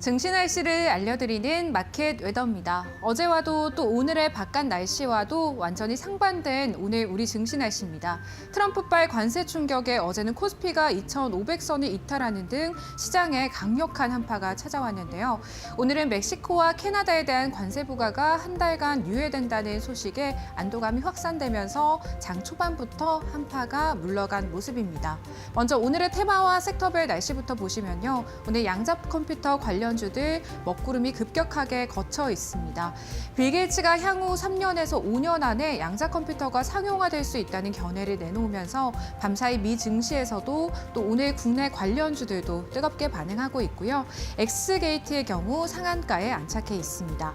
증시 날씨를 알려드리는 마켓 웨더입니다. 어제와도 또 오늘의 바깥 날씨와도 완전히 상반된 오늘 우리 증시 날씨입니다. 트럼프발 관세 충격에 어제는 코스피가 2,500선을 이탈하는 등 시장에 강력한 한파가 찾아왔는데요. 오늘은 멕시코와 캐나다에 대한 관세 부과가 한 달간 유예된다는 소식에 안도감이 확산되면서 장 초반부터 한파가 물러간 모습입니다. 먼저 오늘의 테마와 섹터별 날씨부터 보시면요. 오늘 양자 컴퓨터 관련주들 먹구름이 급격하게 걷혀 있습니다. 빌 게이츠가 향후 3년에서 5년 안에 양자 컴퓨터가 상용화될 수 있다는 견해를 내놓으면서 밤사이 미 증시에서도 또 오늘 국내 관련주들도 뜨겁게 반응하고 있고요. 엑스게이트의 경우 상한가에 안착해 있습니다.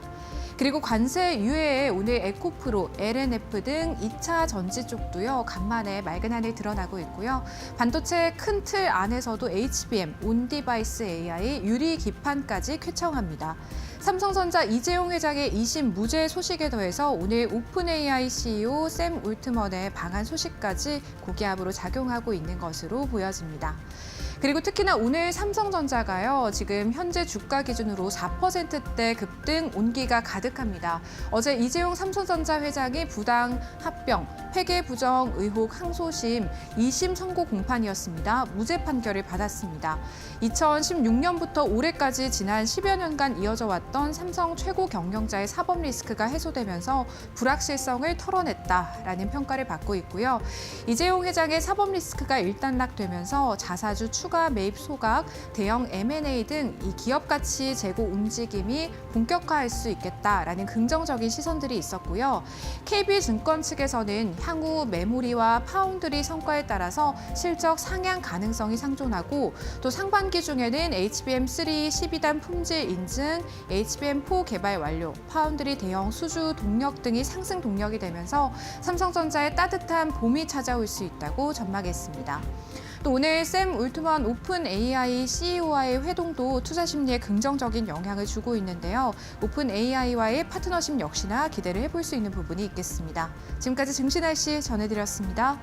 그리고 관세 유예에 오늘 에코프로, LNF 등 2차 전지 쪽도요. 간만에 맑은 하늘 드러나고 있고요. 반도체 큰 틀 안에서도 HBM, 온디바이스 AI, 유리 기판까지 쾌청합니다. 삼성전자 이재용 회장의 2심 무죄 소식에 더해서 오늘 오픈 AI CEO 샘 울트먼의 방한 소식까지 고기압으로 작용하고 있는 것으로 보여집니다. 그리고 특히나 오늘 삼성전자가요, 지금 현재 주가 기준으로 4%대 급등 온기가 가득합니다. 어제 이재용 삼성전자 회장이 부당 합병, 회계 부정 의혹 항소심 2심 선고 공판이었습니다. 무죄 판결을 받았습니다. 2016년부터 올해까지 지난 10여 년간 이어져 왔던 삼성 최고 경영자의 사법 리스크가 해소되면서 불확실성을 털어냈다라는 평가를 받고 있고요. 이재용 회장의 사법 리스크가 일단락되면서 자사주 추가 매입 소각, 대형 M&A 등 이 기업 가치 제고 움직임이 본격화할 수 있겠다라는 긍정적인 시선들이 있었고요. KB증권 측에서는 향후 메모리와 파운드리 성과에 따라서 실적 상향 가능성이 상존하고 또 상반기 중에는 HBM3 12단 품질 인증, HBM4 개발 완료, 파운드리 대형 수주 동력 등이 상승 동력이 되면서 삼성전자의 따뜻한 봄이 찾아올 수 있다고 전망했습니다. 또 오늘 샘 울트먼 오픈 AI CEO와의 회동도 투자 심리에 긍정적인 영향을 주고 있는데요. 오픈 AI와의 파트너십 역시나 기대를 해볼 수 있는 부분이 있겠습니다. 지금까지 증시 날씨 전해드렸습니다.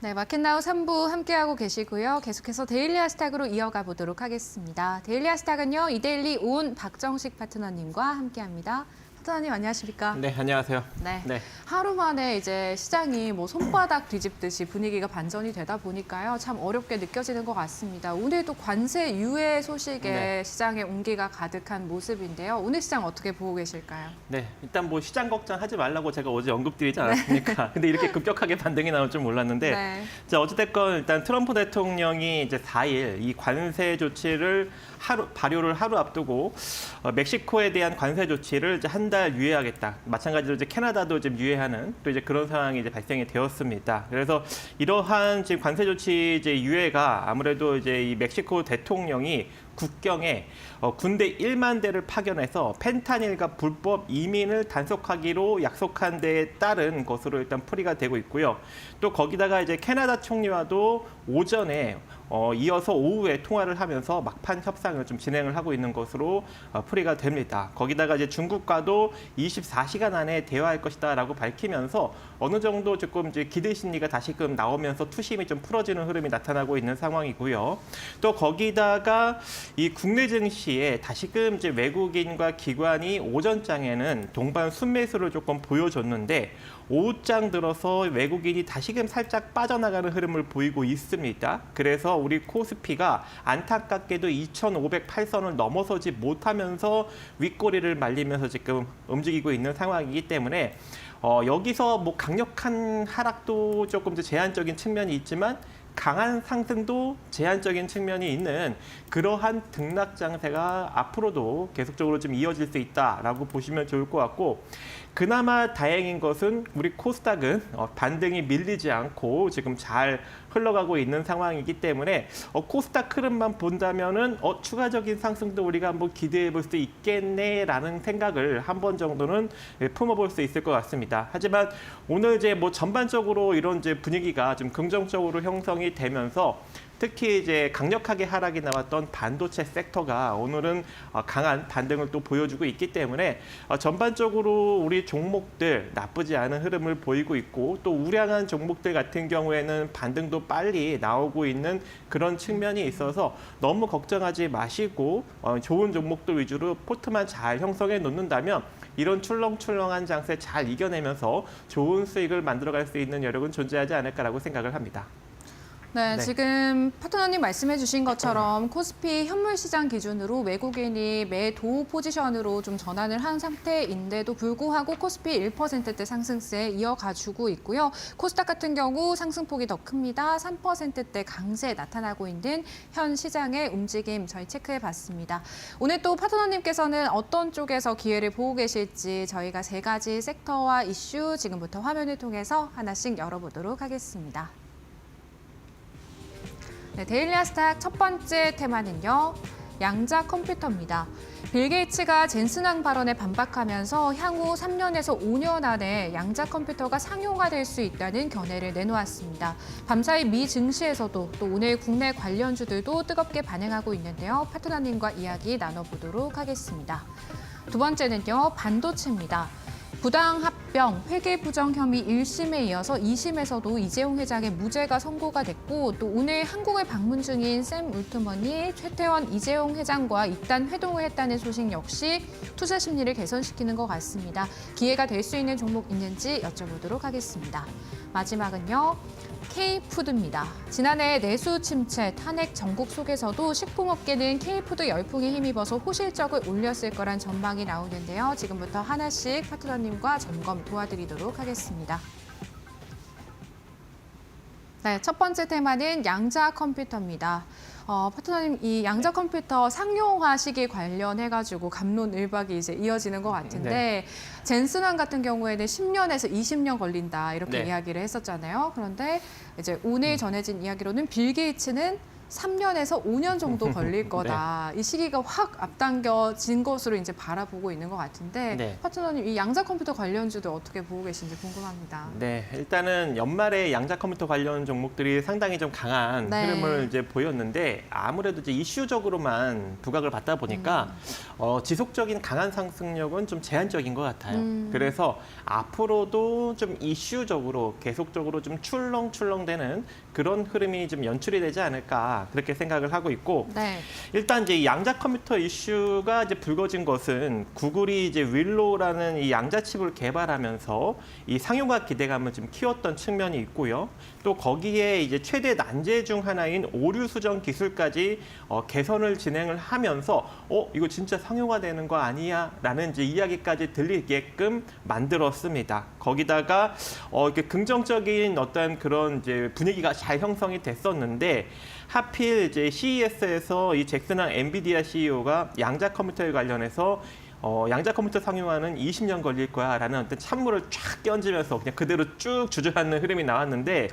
네, 마켓나우 3부 함께하고 계시고요. 계속해서 데일리 하시탁으로 이어가 보도록 하겠습니다. 데일리 하시탁은요, 이데일리 온 박정식 파트너님과 함께합니다. 파트너님 안녕하십니까? 네, 안녕하세요. 네. 하루 만에 이제 시장이 뭐 손바닥 뒤집듯이 분위기가 반전이 되다 보니까요. 참 어렵게 느껴지는 것 같습니다. 오늘도 관세 유예 소식에 시장에 온기가 가득한 모습인데요. 오늘 시장 어떻게 보고 계실까요? 네, 일단 뭐 시장 걱정하지 말라고 제가 어제 언급드리지 않았습니까? 근데 이렇게 급격하게 반등이 나올 줄 몰랐는데 자, 어찌됐건 일단 트럼프 대통령이 이제 4일 이 관세 조치를 발효를 하루 앞두고 멕시코에 대한 관세 조치를 이제 한 달 유예하겠다. 마찬가지로 이제 캐나다도 지금 유예하는 또 이제 그런 상황이 이제 발생이 되었습니다. 그래서 이러한 지금 관세 조치 이제 유예가 아무래도 이제 이 멕시코 대통령이 국경에 군대 1만 대를 파견해서 펜타닐과 불법 이민을 단속하기로 약속한 데에 따른 것으로 일단 풀이가 되고 있고요. 또 거기다가 이제 캐나다 총리와도 오전에 이어서 오후에 통화를 하면서 막판 협상을 좀 진행을 하고 있는 것으로 풀이가 됩니다. 거기다가 이제 중국과도 24시간 안에 대화할 것이다라고 밝히면서 어느 정도 조금 이제 기대 심리가 다시금 나오면서 투심이 좀 풀어지는 흐름이 나타나고 있는 상황이고요. 또 거기다가 이 국내 증시에 다시금 이제 외국인과 기관이 오전장에는 동반 순매수를 조금 보여줬는데 오후장 들어서 외국인이 다시금 살짝 빠져나가는 흐름을 보이고 있습니다. 그래서 우리 코스피가 안타깝게도 2,508선을 넘어서지 못하면서 윗꼬리를 말리면서 지금 움직이고 있는 상황이기 때문에 여기서 뭐 강력한 하락도 조금 이제 제한적인 측면이 있지만 강한 상승도 제한적인 측면이 있는 그러한 등락 장세가 앞으로도 계속적으로 좀 이어질 수 있다라고 보시면 좋을 것 같고 그나마 다행인 것은 우리 코스닥은 반등이 밀리지 않고 지금 잘 흘러가고 있는 상황이기 때문에 코스닥 흐름만 본다면은 추가적인 상승도 우리가 한번 기대해 볼 수 있겠네라는 생각을 한 번 정도는 품어볼 수 있을 것 같습니다. 하지만 오늘 이제 뭐 전반적으로 이런 이제 분위기가 좀 긍정적으로 형성이 되면서 특히 이제 강력하게 하락이 나왔던 반도체 섹터가 오늘은 강한 반등을 또 보여주고 있기 때문에 전반적으로 우리 종목들 나쁘지 않은 흐름을 보이고 있고 또 우량한 종목들 같은 경우에는 반등도 빨리 나오고 있는 그런 측면이 있어서 너무 걱정하지 마시고 좋은 종목들 위주로 포트만 잘 형성해 놓는다면 이런 출렁출렁한 장세 잘 이겨내면서 좋은 수익을 만들어갈 수 있는 여력은 존재하지 않을까라고 생각을 합니다. 네, 네. 지금 파트너님 말씀해 주신 것처럼 코스피 현물 시장 기준으로 외국인이 매도 포지션으로 좀 전환을 한 상태인데도 불구하고 코스피 1%대 상승세 이어가주고 있고요. 코스닥 같은 경우 상승폭이 더 큽니다. 3%대 강세 나타나고 있는 현 시장의 움직임 저희 체크해 봤습니다. 오늘 또 파트너님께서는 어떤 쪽에서 기회를 보고 계실지 저희가 3가지 섹터와 이슈 지금부터 화면을 통해서 하나씩 열어보도록 하겠습니다. 네, 데일리아스탁 첫 번째 테마는요. 양자 컴퓨터입니다. 빌 게이츠가 젠슨왕 발언에 반박하면서 향후 3년에서 5년 안에 양자 컴퓨터가 상용화될 수 있다는 견해를 내놓았습니다. 밤사이 미 증시에서도 또 오늘 국내 관련주들도 뜨겁게 반응하고 있는데요. 파트너님과 이야기 나눠보도록 하겠습니다. 두 번째는요. 반도체입니다. 부당합병, 회계부정 혐의 1심에 이어서 2심에서도 이재용 회장의 무죄가 선고가 됐고 또 오늘 한국을 방문 중인 샘 울트먼이 최태원 이재용 회장과 입단 회동을 했다는 소식 역시 투자 심리를 개선시키는 것 같습니다. 기회가 될 수 있는 종목 있는지 여쭤보도록 하겠습니다. 마지막은요. K푸드입니다. 지난해 내수 침체, 탄핵 전국 속에서도 식품업계는 K푸드 열풍에 힘입어서 호실적을 올렸을 거란 전망이 나오는데요. 지금부터 하나씩 파트너님과 점검 도와드리도록 하겠습니다. 네, 첫 번째 테마는 양자 컴퓨터입니다. 파트너님, 이 양자 컴퓨터 상용화 시기 관련해가지고 갑론을박이 이제 이어지는 것 같은데 네. 젠슨왕 같은 경우에는 10년에서 20년 걸린다 이렇게 네. 이야기를 했었잖아요. 그런데 이제 오늘 전해진 이야기로는 빌 게이츠는 3년에서 5년 정도 걸릴 거다. 이 시기가 확 앞당겨진 것으로 이제 바라보고 있는 것 같은데 네. 파트너님, 이 양자 컴퓨터 관련주도 어떻게 보고 계신지 궁금합니다. 네, 일단은 연말에 양자 컴퓨터 관련 종목들이 상당히 좀 강한 네. 흐름을 이제 보였는데 아무래도 이제 이슈적으로만 부각을 받다 보니까 지속적인 강한 상승력은 좀 제한적인 것 같아요. 그래서 앞으로도 좀 이슈적으로 계속적으로 좀 출렁출렁되는 그런 흐름이 좀 연출이 되지 않을까 그렇게 생각을 하고 있고 네. 일단 이제 양자 컴퓨터 이슈가 이제 불거진 것은 구글이 이제 윌로우라는 이 양자 칩을 개발하면서 이 상용화 기대감을 좀 키웠던 측면이 있고요. 또 거기에 이제 최대 난제 중 하나인 오류 수정 기술까지 개선을 진행을 하면서 이거 진짜 상용화되는 거 아니야?라는 이제 이야기까지 들리게끔 만들었습니다. 거기다가 이렇게 긍정적인 어떤 그런 이제 분위기가 잘 형성이 됐었는데 하필 이제 CES에서 이 잭슨왕 엔비디아 CEO가 양자 컴퓨터에 관련해서 양자 컴퓨터 상용화는 20년 걸릴 거야라는 어떤 찬물을 쫙 끼얹으면서 그냥 그대로 쭉 주저앉는 흐름이 나왔는데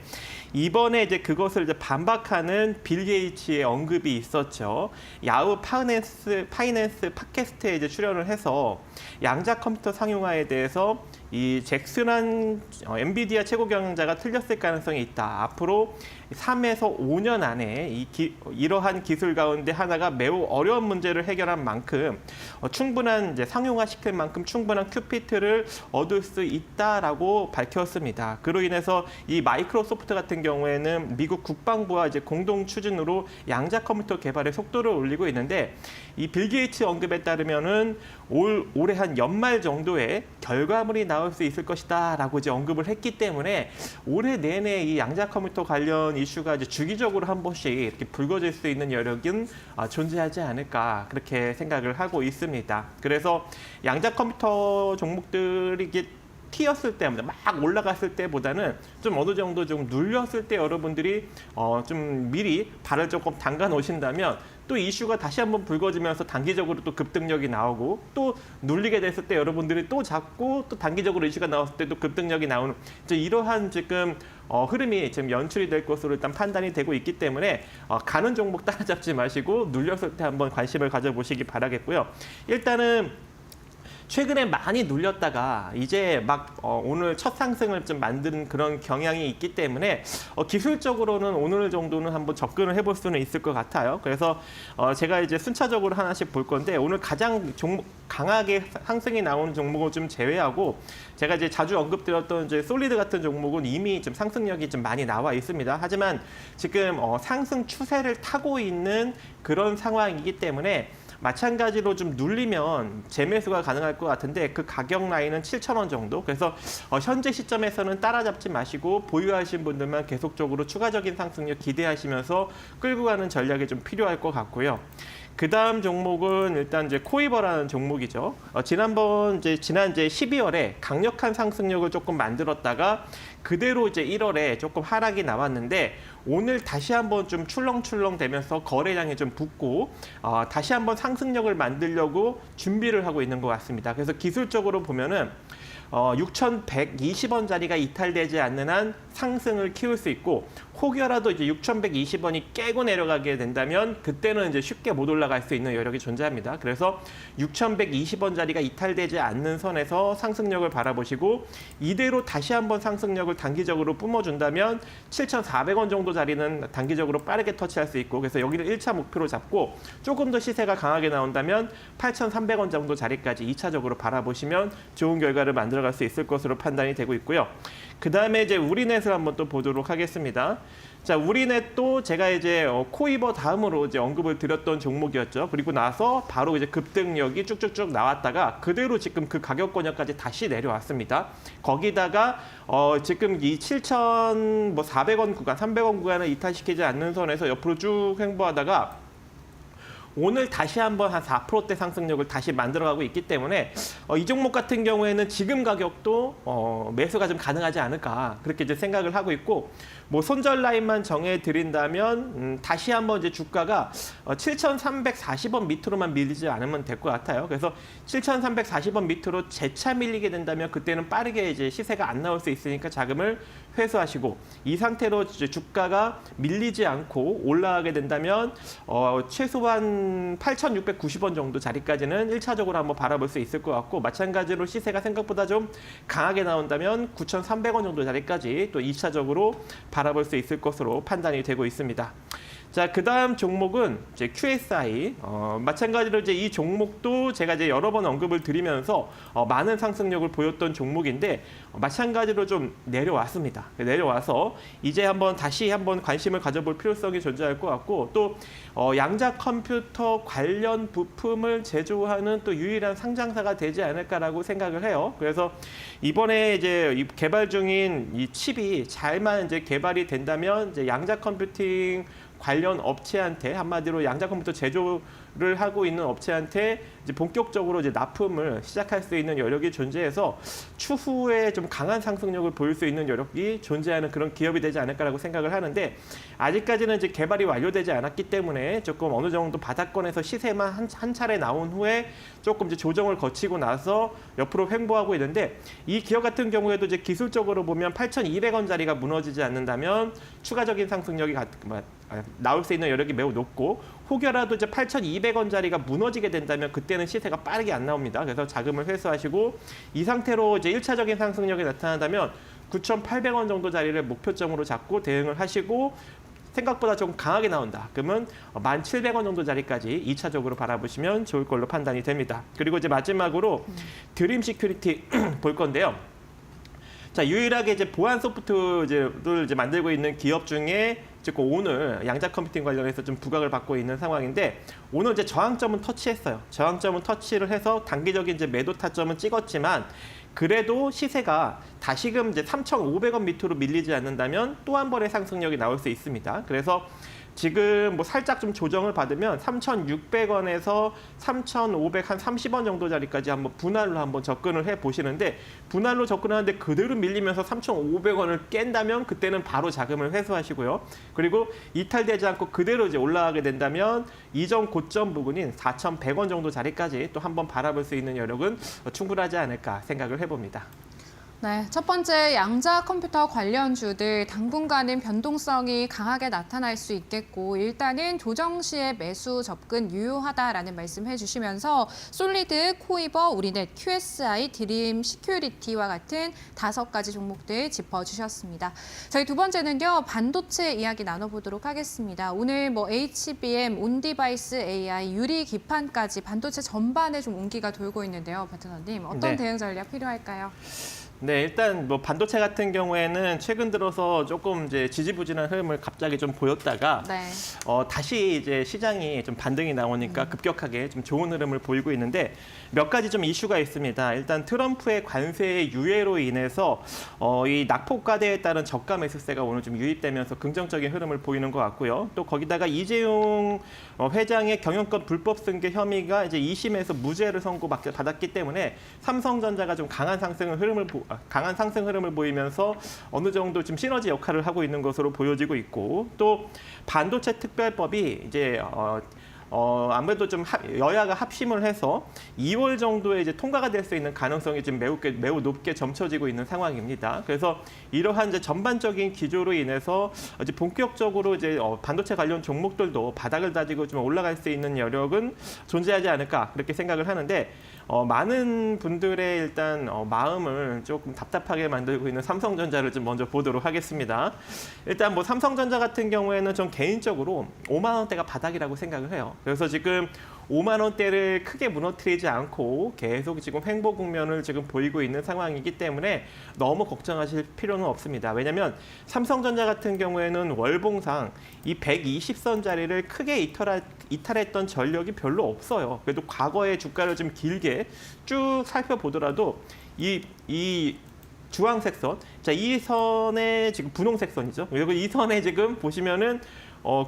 이번에 이제 그것을 이제 반박하는 빌 게이츠의 언급이 있었죠. 야후 파이낸스 팟캐스트에 이제 출연을 해서 양자 컴퓨터 상용화에 대해서 이 잭슨한 엔비디아 최고 경영자가 틀렸을 가능성이 있다. 앞으로 3에서 5년 안에 이러한 기술 가운데 하나가 매우 어려운 문제를 해결한 만큼 충분한 이제 상용화 시킬 만큼 충분한 큐피트를 얻을 수 있다라고 밝혔습니다. 그로 인해서 이 마이크로소프트 같은 경우에는 미국 국방부와 이제 공동 추진으로 양자 컴퓨터 개발의 속도를 올리고 있는데 이 빌 게이츠 언급에 따르면은 올해 한 연말 정도에 결과물이 나올 수 있을 것이다라고 이제 언급을 했기 때문에 올해 내내 이 양자 컴퓨터 관련 이슈가 이제 주기적으로 한 번씩 이렇게 불거질 수 있는 여력은 존재하지 않을까 그렇게 생각을 하고 있습니다. 그래서 양자 컴퓨터 종목들이 이게 튀었을 때보다 막 올라갔을 때보다는 좀 어느 정도 좀 눌렸을 때 여러분들이 좀 미리 발을 조금 담가 놓으신다면 또 이슈가 다시 한번 불거지면서 단기적으로 또 급등력이 나오고 또 눌리게 됐을 때 여러분들이 또 잡고 또 단기적으로 이슈가 나왔을 때 또 급등력이 나오는 이러한 지금 흐름이 지금 연출이 될 것으로 일단 판단이 되고 있기 때문에 가는 종목 따라잡지 마시고 눌렸을 때 한번 관심을 가져보시기 바라겠고요. 일단은 최근에 많이 눌렸다가 이제 막 오늘 첫 상승을 좀 만드는 그런 경향이 있기 때문에 기술적으로는 오늘 정도는 한번 접근을 해볼 수는 있을 것 같아요. 그래서 제가 이제 순차적으로 하나씩 볼 건데 오늘 가장 강하게 상승이 나오는 종목을 좀 제외하고 제가 이제 자주 언급드렸던 이제 솔리드 같은 종목은 이미 좀 상승력이 좀 많이 나와 있습니다. 하지만 지금 상승 추세를 타고 있는 그런 상황이기 때문에 마찬가지로 좀 눌리면 재매수가 가능할 것 같은데 그 가격 라인은 7,000원 정도. 그래서 현재 시점에서는 따라잡지 마시고 보유하신 분들만 계속적으로 추가적인 상승력 기대하시면서 끌고 가는 전략이 좀 필요할 것 같고요. 그 다음 종목은 일단 이제 코이버라는 종목이죠. 지난 12월에 강력한 상승력을 조금 만들었다가 그대로 이제 1월에 조금 하락이 나왔는데 오늘 다시 한번 좀 출렁출렁 되면서 거래량이 좀 붙고 다시 한번 상승력을 만들려고 준비를 하고 있는 것 같습니다. 그래서 기술적으로 보면은 6,120원짜리가 이탈되지 않는 한 상승을 키울 수 있고 혹여라도 이제 6,120원이 깨고 내려가게 된다면 그때는 이제 쉽게 못 올라갈 수 있는 여력이 존재합니다. 그래서 6,120원짜리가 이탈되지 않는 선에서 상승력을 바라보시고 이대로 다시 한번 상승력을 단기적으로 뿜어준다면 7,400원 정도 자리는 단기적으로 빠르게 터치할 수 있고 그래서 여기를 1차 목표로 잡고 조금 더 시세가 강하게 나온다면 8,300원 정도 자리까지 2차적으로 바라보시면 좋은 결과를 만들어갈 수 있을 것으로 판단이 되고 있고요. 그 다음에 이제 우리넷을 한번 또 보도록 하겠습니다. 자, 우리넷도 제가 이제 코이버 다음으로 이제 언급을 드렸던 종목이었죠. 그리고 나서 바로 이제 급등력이 쭉쭉쭉 나왔다가 그대로 지금 그 가격 권역까지 다시 내려왔습니다. 거기다가 지금 이 7,400원 구간, 300원 구간을 이탈시키지 않는 선에서 옆으로 쭉 횡보하다가 오늘 다시 한번 한 4%대 상승력을 다시 만들어가고 있기 때문에 이 종목 같은 경우에는 지금 가격도 매수가 좀 가능하지 않을까 그렇게 이제 생각을 하고 있고 뭐 손절 라인만 정해 드린다면 다시 한번 이제 주가가 7,340원 밑으로만 밀리지 않으면 될 것 같아요. 그래서 7,340원 밑으로 재차 밀리게 된다면 그때는 빠르게 이제 시세가 안 나올 수 있으니까 자금을 회수하시고 이 상태로 이제 주가가 밀리지 않고 올라가게 된다면 최소한 8,690원 정도 자리까지는 1차적으로 한번 바라볼 수 있을 것 같고 마찬가지로 시세가 생각보다 좀 강하게 나온다면 9,300원 정도 자리까지 또 2차적으로 바라볼 수 있을 것으로 판단이 되고 있습니다. 자, 그 다음 종목은 이제 QSI. 마찬가지로 이제 이 종목도 제가 이제 여러 번 언급을 드리면서 많은 상승력을 보였던 종목인데 마찬가지로 좀 내려왔습니다. 내려와서 이제 다시 한번 관심을 가져볼 필요성이 존재할 것 같고 또 양자 컴퓨터 관련 부품을 제조하는 또 유일한 상장사가 되지 않을까라고 생각을 해요. 그래서 이번에 이제 개발 중인 이 칩이 잘만 이제 개발이 된다면 이제 양자 컴퓨팅 관련 업체한테 한마디로 양자 컴퓨터 제조를 하고 있는 업체한테 이제 본격적으로 이제 납품을 시작할 수 있는 여력이 존재해서 추후에 좀 강한 상승력을 보일 수 있는 여력이 존재하는 그런 기업이 되지 않을까라고 생각을 하는데 아직까지는 이제 개발이 완료되지 않았기 때문에 조금 어느 정도 바닥권에서 시세만 한 차례 나온 후에 조금 이제 조정을 거치고 나서 옆으로 횡보하고 있는데 이 기업 같은 경우에도 이제 기술적으로 보면 8,200원짜리가 무너지지 않는다면 추가적인 상승력이 나올 수 있는 여력이 매우 높고 혹여라도 이제 8,200원짜리가 무너지게 된다면 그때는 시세가 빠르게 안 나옵니다. 그래서 자금을 회수하시고 이 상태로 이제 1차적인 상승력이 나타난다면 9,800원 정도 자리를 목표점으로 잡고 대응을 하시고 생각보다 좀 강하게 나온다. 그러면 1,700원 정도 자리까지 2차적으로 바라보시면 좋을 걸로 판단이 됩니다. 그리고 이제 마지막으로 드림 시큐리티 볼 건데요. 자, 유일하게 이제 보안 소프트를 이제 만들고 있는 기업 중에 지금 오늘 양자 컴퓨팅 관련해서 좀 부각을 받고 있는 상황인데 오늘 이제 저항점은 터치했어요. 저항점은 터치를 해서 단기적인 이제 매도 타점은 찍었지만 그래도 시세가 다시금 이제 3,500원 밑으로 밀리지 않는다면 또 한 번의 상승력이 나올 수 있습니다. 그래서 지금 뭐 살짝 좀 조정을 받으면 3,600원에서 3,500 한 30원 정도 자리까지 한번 분할로 한번 접근을 해 보시는데 분할로 접근하는데 그대로 밀리면서 3,500원을 깬다면 그때는 바로 자금을 회수하시고요. 그리고 이탈되지 않고 그대로 이제 올라가게 된다면 이전 고점 부근인 4,100원 정도 자리까지 또 한번 바라볼 수 있는 여력은 충분하지 않을까 생각을 해봅니다. 네, 첫 번째 양자 컴퓨터 관련주들 당분간은 변동성이 강하게 나타날 수 있겠고 일단은 조정 시에 매수 접근 유효하다라는 말씀해 주시면서 솔리드, 코이버, 우리넷, QSI, 드림 시큐리티와 같은 5가지 종목들 짚어주셨습니다. 저희 두 번째는요, 반도체 이야기 나눠보도록 하겠습니다. 오늘 뭐 HBM, 온디바이스 AI, 유리 기판까지 반도체 전반에 좀 온기가 돌고 있는데요. 파트너님, 어떤 대응 전략 필요할까요? 네, 일단 뭐 반도체 같은 경우에는 최근 들어서 조금 이제 지지부진한 흐름을 갑자기 좀 보였다가 다시 이제 시장이 좀 반등이 나오니까 급격하게 좀 좋은 흐름을 보이고 있는데 몇 가지 좀 이슈가 있습니다. 일단 트럼프의 관세 유예로 인해서 이 낙폭과대에 따른 저가 매수세가 오늘 좀 유입되면서 긍정적인 흐름을 보이는 것 같고요. 또 거기다가 이재용 회장의 경영권 불법 승계 혐의가 이제 2심에서 무죄를 선고받았기 때문에 삼성전자가 좀 강한 상승 흐름을 보이면서 어느 정도 지금 시너지 역할을 하고 있는 것으로 보여지고 있고 또 반도체 특별법이 이제 아무래도 좀 여야가 합심을 해서 2월 정도에 이제 통과가 될 수 있는 가능성이 지금 매우 높게 점쳐지고 있는 상황입니다. 그래서 이러한 이제 전반적인 기조로 인해서 이제 본격적으로 이제 반도체 관련 종목들도 바닥을 다지고 좀 올라갈 수 있는 여력은 존재하지 않을까 그렇게 생각을 하는데 많은 분들의 일단 마음을 조금 답답하게 만들고 있는 삼성전자를 좀 먼저 보도록 하겠습니다. 일단 뭐 삼성전자 같은 경우에는 전 개인적으로 5만 원대가 바닥이라고 생각을 해요. 그래서 지금 5만 원대를 크게 무너뜨리지 않고 계속 지금 횡보 국면을 지금 보이고 있는 상황이기 때문에 너무 걱정하실 필요는 없습니다. 왜냐하면 삼성전자 같은 경우에는 월봉상 이 120선 자리를 크게 이탈했던 전력이 별로 없어요. 그래도 과거의 주가를 좀 길게 쭉 살펴보더라도 이 주황색 선, 자, 이 선에 지금 분홍색 선이죠. 그리고 이 선에 지금 보시면은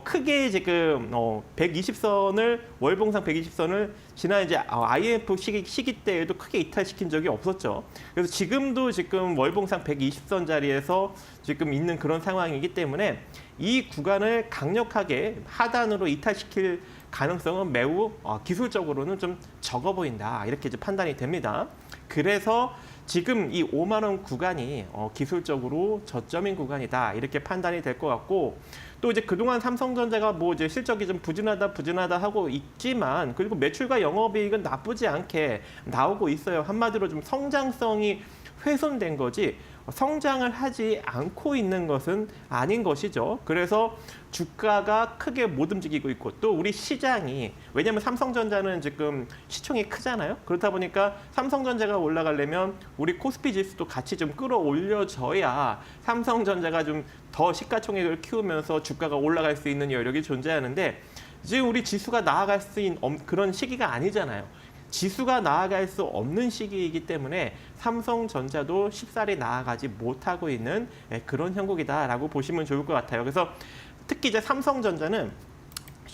크게 지금 120선을 월봉상 120선을 지난 이제 IMF 시기 때에도 크게 이탈시킨 적이 없었죠. 그래서 지금도 지금 월봉상 120선 자리에서 지금 있는 그런 상황이기 때문에 이 구간을 강력하게 하단으로 이탈시킬 가능성은 매우 기술적으로는 좀 적어 보인다. 이렇게 이제 판단이 됩니다. 그래서 지금 이 5만 원 구간이 기술적으로 저점인 구간이다. 이렇게 판단이 될 것 같고 또 이제 그동안 삼성전자가 뭐 이제 실적이 좀 부진하다 하고 있지만 그리고 매출과 영업이익은 나쁘지 않게 나오고 있어요. 한마디로 좀 성장성이 훼손된 거지 성장을 하지 않고 있는 것은 아닌 것이죠. 그래서 주가가 크게 못 움직이고 있고 또 우리 시장이 왜냐하면 삼성전자는 지금 시총이 크잖아요. 그렇다 보니까 삼성전자가 올라가려면 우리 코스피 지수도 같이 좀 끌어올려져야 삼성전자가 좀 더 시가총액을 키우면서 주가가 올라갈 수 있는 여력이 존재하는데 지금 우리 지수가 나아갈 수 있는 그런 시기가 아니잖아요. 지수가 나아갈 수 없는 시기이기 때문에 삼성전자도 쉽사리 나아가지 못하고 있는 그런 형국이다라고 보시면 좋을 것 같아요. 그래서 특히 이제 삼성전자는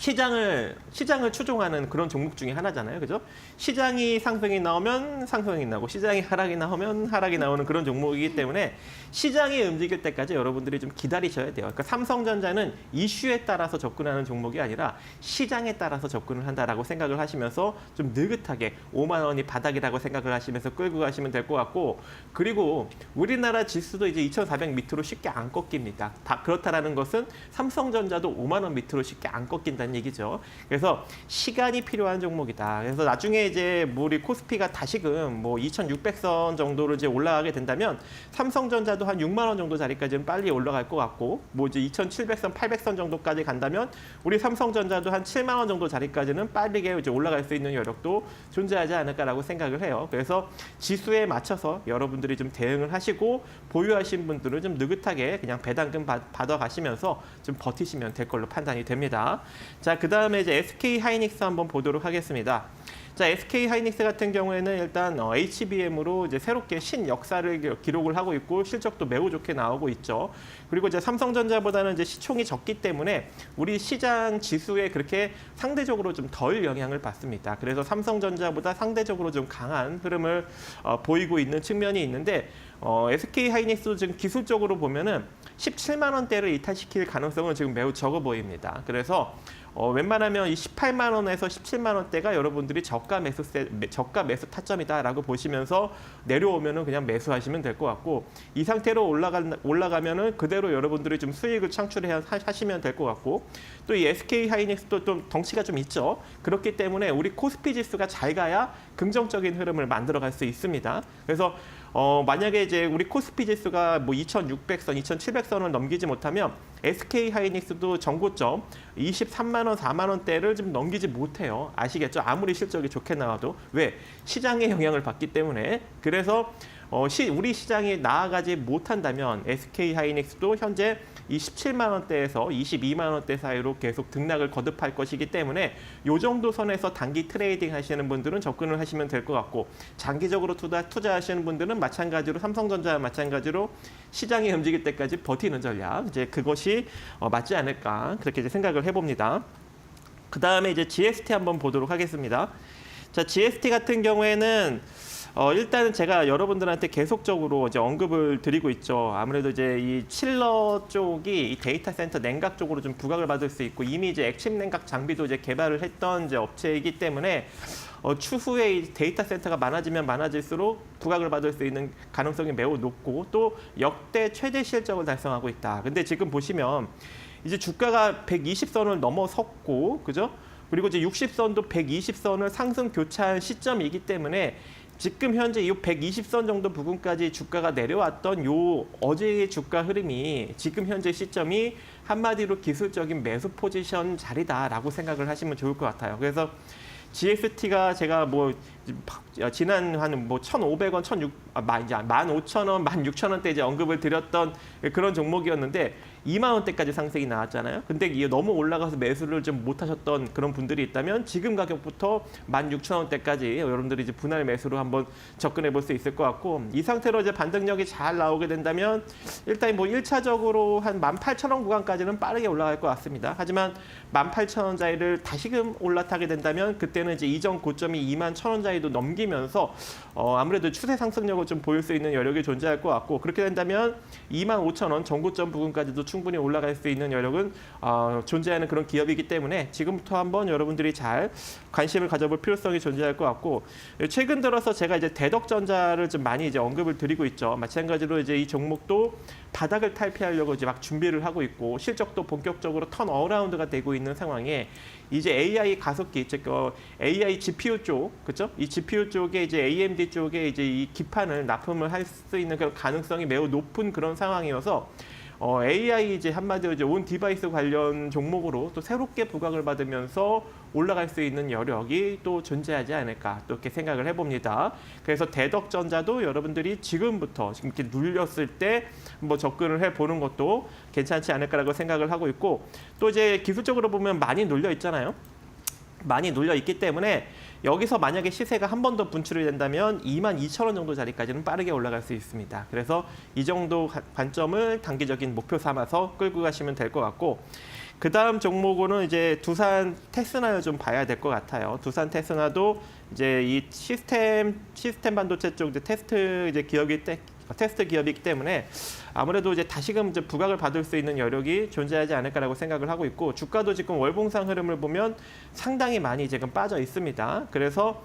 시장을 추종하는 그런 종목 중에 하나잖아요. 그죠? 시장이 상승이 나오면 상승이 나고 시장이 하락이 나오면 하락이 나오는 그런 종목이기 때문에 시장이 움직일 때까지 여러분들이 좀 기다리셔야 돼요. 그러니까 삼성전자는 이슈에 따라서 접근하는 종목이 아니라 시장에 따라서 접근을 한다라고 생각을 하시면서 좀 느긋하게 5만 원이 바닥이라고 생각을 하시면서 끌고 가시면 될 것 같고, 그리고 우리나라 지수도 이제 2,400 밑으로 쉽게 안 꺾입니다. 그렇다라는 것은 삼성전자도 5만 원 밑으로 쉽게 안 꺾인다는 얘기죠. 그래서 시간이 필요한 종목이다. 그래서 나중에 이제 우리 코스피가 다시금 뭐 2,600선 정도로 이제 올라가게 된다면 삼성전자도 한 6만 원 정도 자리까지는 빨리 올라갈 것 같고, 뭐 이제 2,700선, 800선 정도까지 간다면 우리 삼성전자도 한 7만 원 정도 자리까지는 빠르게 이제 올라갈 수 있는 여력도 존재하지 않을까라고 생각을 해요. 그래서 지수에 맞춰서 여러분들이 좀 대응을 하시고 보유하신 분들은 좀 느긋하게 그냥 배당금 받아가시면서 좀 버티시면 될 걸로 판단이 됩니다. 자, 그 다음에 이제 SK 하이닉스 한번 보도록 하겠습니다. 자, SK 하이닉스 같은 경우에는 일단 HBM으로 이제 새롭게 신역사를 기록을 하고 있고 실적도 매우 좋게 나오고 있죠. 그리고 이제 삼성전자보다는 이제 시총이 적기 때문에 우리 시장 지수에 그렇게 상대적으로 좀 덜 영향을 받습니다. 그래서 삼성전자보다 상대적으로 좀 강한 흐름을 보이고 있는 측면이 있는데, SK 하이닉스도 지금 기술적으로 보면은 17만 원대를 이탈시킬 가능성은 지금 매우 적어 보입니다. 그래서 웬만하면 이 18만 원에서 17만 원대가 여러분들이 저가 매수 타점이다라고 보시면서 내려오면은 그냥 매수하시면 될 것 같고, 이 상태로 올라가면은 그대로 여러분들이 좀 수익을 하시면 될 것 같고, 또 이 SK 하이닉스도 좀 덩치가 좀 있죠. 그렇기 때문에 우리 코스피 지수가 잘 가야 긍정적인 흐름을 만들어갈 수 있습니다. 그래서 만약에 이제 우리 코스피 지수가 뭐 2,600선, 2,700선을 넘기지 못하면 SK 하이닉스도 전고점 23만 원, 4만 원대를 좀 넘기지 못해요. 아시겠죠? 아무리 실적이 좋게 나와도. 왜? 시장의 영향을 받기 때문에. 그래서 우리 시장이 나아가지 못한다면 SK 하이닉스도 현재 이 17만 원대에서 22만 원대 사이로 계속 등락을 거듭할 것이기 때문에 이 정도 선에서 단기 트레이딩 하시는 분들은 접근을 하시면 될 것 같고, 장기적으로 투자하시는 분들은 마찬가지로 삼성전자와 마찬가지로 시장이 움직일 때까지 버티는 전략, 이제 그것이 맞지 않을까 그렇게 이제 생각을 해봅니다. 그 다음에 이제 GST 한번 보도록 하겠습니다. 자, GST 같은 경우에는 일단은 제가 여러분들한테 계속적으로 이제 언급을 드리고 있죠. 아무래도 이제 이 칠러 쪽이 이 데이터 센터 냉각 쪽으로 좀 부각을 받을 수 있고, 이미 이제 액침 냉각 장비도 이제 개발을 했던 이제 업체이기 때문에 추후에 이 데이터 센터가 많아지면 많아질수록 부각을 받을 수 있는 가능성이 매우 높고, 또 역대 최대 실적을 달성하고 있다. 근데 지금 보시면 이제 주가가 120선을 넘어섰고, 그죠? 그리고 이제 60선도 120선을 상승 교차한 시점이기 때문에 지금 현재 이 120선 정도 부분까지 주가가 내려왔던 요 어제의 주가 흐름이 지금 현재 시점이 한마디로 기술적인 매수 포지션 자리다라고 생각을 하시면 좋을 것 같아요. 그래서 GST가 제가 뭐 지난 한 뭐 1,500원, 15,000원, 16,000원대 이제 언급을 드렸던 그런 종목이었는데 2만 원대까지 상승이 나왔잖아요. 근데 이게 너무 올라가서 매수를 좀 못하셨던 그런 분들이 있다면 지금 가격부터 16,000원대까지 여러분들이 이제 분할 매수로 한번 접근해 볼 수 있을 것 같고, 이 상태로 이제 반등력이 잘 나오게 된다면 일단 뭐 1차적으로 한 18,000원 구간까지는 빠르게 올라갈 것 같습니다. 하지만 18,000원짜리를 다시금 올라타게 된다면 그때는 이제 이전 고점이 21,000원짜리도 넘기면서 아무래도 추세 상승력을 좀 보일 수 있는 여력이 존재할 것 같고, 그렇게 된다면 25,000원 전고점 부근까지도 충분히 올라갈 수 있는 여력은 존재하는 그런 기업이기 때문에 지금부터 한번 여러분들이 잘 관심을 가져볼 필요성이 존재할 것 같고, 최근 들어서 제가 이제 대덕전자를 좀 많이 이제 언급을 드리고 있죠. 마찬가지로 이제 이 종목도 바닥을 탈피하려고 이제 막 준비를 하고 있고, 실적도 본격적으로 턴 어라운드가 되고 있는 상황에 이제 AI 가속기, 즉 AI GPU 쪽, 그렇죠? 이 GPU 쪽에 이제 AMD 쪽에 이제 이 기판을 납품을 할 수 있는 그런 가능성이 매우 높은 그런 상황이어서 AI 이제 한마디로 이제 온 디바이스 관련 종목으로 또 새롭게 부각을 받으면서 올라갈 수 있는 여력이 또 존재하지 않을까 또 이렇게 생각을 해봅니다. 그래서 대덕전자도 여러분들이 지금부터 지금 이렇게 눌렸을 때 뭐 접근을 해보는 것도 괜찮지 않을까라고 생각을 하고 있고, 또 이제 기술적으로 보면 많이 눌려 있잖아요. 많이 눌려 있기 때문에 여기서 만약에 시세가 한 번 더 분출이 된다면 22,000원 정도 자리까지는 빠르게 올라갈 수 있습니다. 그래서 이 정도 관점을 단기적인 목표 삼아서 끌고 가시면 될 것 같고, 그다음 종목으로는 이제 두산 테스나를 좀 봐야 될 것 같아요. 두산 테스나도 이제 이 시스템 반도체 쪽 이제 테스트 기업이기 때문에 아무래도 이제 다시금 이제 부각을 받을 수 있는 여력이 존재하지 않을까라고 생각을 하고 있고, 주가도 지금 월봉상 흐름을 보면 상당히 많이 지금 빠져 있습니다. 그래서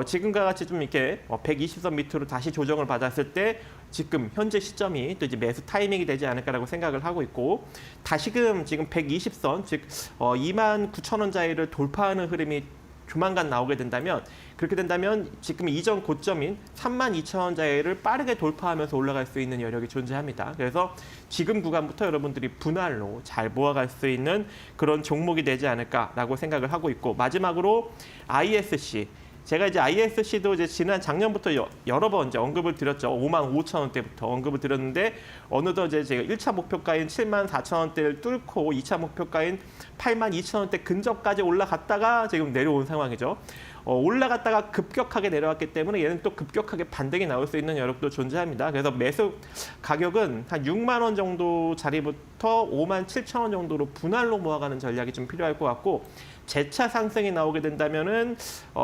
지금과 같이 좀 이렇게 120선 밑으로 다시 조정을 받았을 때 지금 현재 시점이 또 이제 매수 타이밍이 되지 않을까라고 생각을 하고 있고, 다시금 지금 120선 즉 29,000원짜리를 돌파하는 흐름이 조만간 나오게 된다면, 그렇게 된다면 지금 이전 고점인 32,000원짜리를 빠르게 돌파하면서 올라갈 수 있는 여력이 존재합니다. 그래서 지금 구간부터 여러분들이 분할로 잘 모아갈 수 있는 그런 종목이 되지 않을까라고 생각을 하고 있고, 마지막으로 ISC. 제가 이제 ISC도 이제 지난 작년부터 여러 번 이제 언급을 드렸죠. 55,000원대부터 언급을 드렸는데, 어느덧 이제 제가 1차 목표가인 74,000원대를 뚫고 2차 목표가인 82,000원대 근접까지 올라갔다가 지금 내려온 상황이죠. 올라갔다가 급격하게 내려왔기 때문에 얘는 또 급격하게 반등이 나올 수 있는 여력도 존재합니다. 그래서 매수 가격은 한 6만 원 정도 자리부터 57,000원 정도로 분할로 모아가는 전략이 좀 필요할 것 같고, 재차 상승이 나오게 된다면은